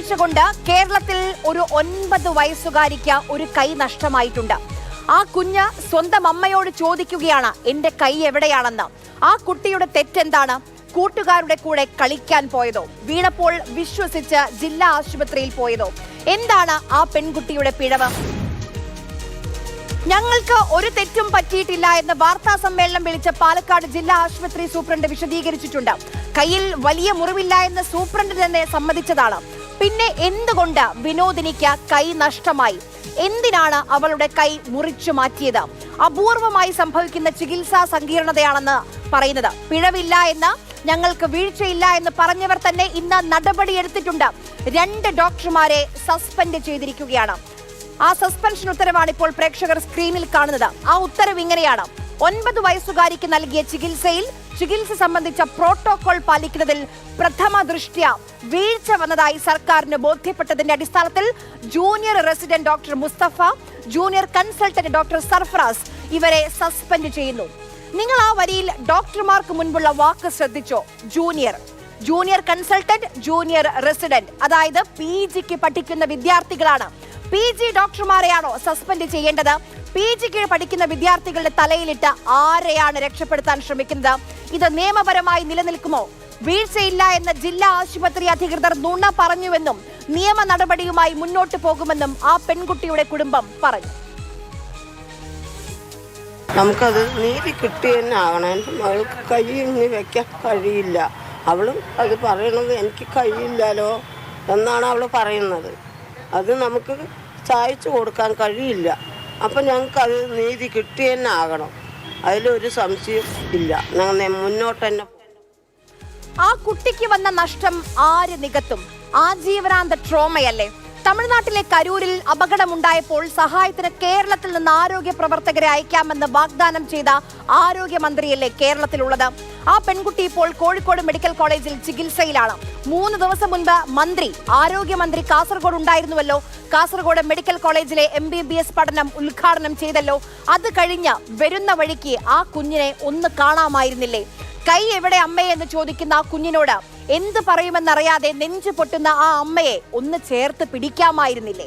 വീഴ്ച കൊണ്ട് കേരളത്തിൽ ഒരു 9 വയസ്സുകാരിക്ക് ഒരു കൈ നഷ്ടമായിട്ടുണ്ട്. ആ കുഞ്ഞ് സ്വന്തം അമ്മയോട് ചോദിക്കുകയാണ് എന്റെ കൈ എവിടെയാണെന്ന്. ആ കുട്ടിയുടെ തെറ്റെന്താണ്? കൂട്ടുകാരുടെ കൂടെ കളിക്കാൻ പോയതോ? വീണപ്പോൾ വിശ്വസിച്ച് ജില്ലാ ആശുപത്രിയിൽ പോയതോ? എന്താണ് ആ പെൺകുട്ടിയുടെ പിഴവ്? ഞങ്ങൾക്ക് ഒരു തെറ്റും പറ്റിയിട്ടില്ല എന്ന് വാർത്താ സമ്മേളനം വിളിച്ച പാലക്കാട് ജില്ലാ ആശുപത്രി സൂപ്രണ്ട് വിശദീകരിച്ചിട്ടുണ്ട്. കയ്യിൽ വലിയ മുറിവില്ല എന്ന് സൂപ്രണ്ട് തന്നെ സമ്മതിച്ചതാണ്. പിന്നെ എന്തുകൊണ്ട് വിനോദിനിക്ക് കൈ നഷ്ടമായി? എന്തിനാണ് അവളുടെ കൈ മുറിച്ചു മാറ്റിയത്? അപൂർവമായി സംഭവിക്കുന്ന ചികിത്സാ സങ്കീർണതയാണെന്ന് പറയുന്നത്. പിഴവില്ല എന്ന്, ഞങ്ങൾക്ക് വീഴ്ചയില്ല എന്ന് പറഞ്ഞവർ തന്നെ ഇന്ന് നടപടിയെടുത്തിട്ടുണ്ട്. 2 ഡോക്ടർമാരെ സസ്പെൻഡ് ചെയ്തിരിക്കുകയാണ്. ആ സസ്പെൻഷൻ ഉത്തരവാണ് ഇപ്പോൾ പ്രേക്ഷകർ സ്ക്രീനിൽ കാണുന്നത്. ആ ഉത്തരവ് ഇങ്ങനെയാണ്: 9 വയസ്സുകാരിക്ക് നൽകിയ ചികിത്സ സംബന്ധിച്ച പ്രോട്ടോകോൾ പാലിക്കുന്നതിൽ പ്രഥമ ദൃഷ്ട്യാ വീഴ്ച വന്നതായി സർക്കാരിന് ബോധ്യപ്പെട്ടതിന്റെ അടിസ്ഥാനത്തിൽ junior resident doctor Mustafa, junior consultant doctor Sarfaraz ഇവരെ സസ്പെൻഡ് ചെയ്യുന്നു. നിങ്ങൾ ആ വരിയിൽ ഡോക്ടർമാർക്ക് മുൻപുള്ള വാക്ക് ശ്രദ്ധിച്ചോ? ജൂനിയർ കൺസൾട്ടന്റ്, ജൂനിയർ റെസിഡന്റ്, അതായത് PGക്ക് പഠിക്കുന്ന വിദ്യാർത്ഥികളാണ്. PG ഡോക്ടർമാരെയാണോ സസ്പെൻഡ് ചെയ്യേണ്ടത്? PGക്ക് പഠിക്കുന്ന വിദ്യാർത്ഥികളുടെ തലയിലിട്ട് ആരെയാണ് രക്ഷപ്പെടുത്താൻ ശ്രമിക്കുന്നത്? ഇത് നിയമപരമായി നിലനിൽക്കുമോ? വീഴ്ചയില്ല എന്ന ജില്ലാ ആശുപത്രി അധികൃതർ നുണ പറഞ്ഞുവെന്നും നിയമ നടപടിയുമായി മുന്നോട്ട് പോകുമെന്നും ആ പെൺകുട്ടിയുടെ കുടുംബം പറഞ്ഞു. നമുക്കത് നീതി കിട്ടി തന്നെ ആകണം. എൻ്റെ മകൾക്ക് കൈ ഇനി വെക്കാൻ കഴിയില്ല. അവളും അത് പറയണത് എനിക്ക് കഴിയില്ലല്ലോ എന്നാണ് അവൾ പറയുന്നത്. അത് നമുക്ക് സഹായിച്ചു കൊടുക്കാൻ കഴിയില്ല. അപ്പം ഞങ്ങൾക്കത് നീതി കിട്ടി തന്നെ ആകണം. അതിലൊരു സംശയം ഇല്ല. ഞങ്ങൾ മുന്നോട്ട് തന്നെ. ആ കുട്ടിക്ക് വന്ന നഷ്ടം ആര് നികത്തും? ആജീവനാന്ത ട്രോമയല്ലേ? തമിഴ്നാട്ടിലെ കരൂരിൽ അപകടമുണ്ടായപ്പോൾ സഹായത്തിന് കേരളത്തിൽ നിന്ന് ആരോഗ്യ പ്രവർത്തകരെ അയക്കാമെന്ന് വാഗ്ദാനം ചെയ്ത ആരോഗ്യമന്ത്രിയല്ലേ കേരളത്തിലുള്ളത്? ആ പെൺകുട്ടി ഇപ്പോൾ കോഴിക്കോട് മെഡിക്കൽ കോളേജിൽ ചികിത്സയിലാണ്. 3 ദിവസം മുൻപ് ആരോഗ്യമന്ത്രി കാസർഗോഡ് ഉണ്ടായിരുന്നുവല്ലോ. കാസർഗോഡ് മെഡിക്കൽ കോളേജിലെ MBBS പഠനം ഉദ്ഘാടനം ചെയ്തല്ലോ. അത് കഴിഞ്ഞ് വരുന്ന വഴിക്ക് ആ കുഞ്ഞിനെ ഒന്ന് കാണാമായിരുന്നില്ലേ? കൈ എവിടെ അമ്മയെ എന്ന് ചോദിക്കുന്ന ആ കുഞ്ഞിനോട് എന്ത് പറയുമെന്നറിയാതെ നെഞ്ചു പൊട്ടുന്ന ആ അമ്മയെ ഒന്ന് ചേർത്ത് പിടിക്കാമായിരുന്നില്ലേ?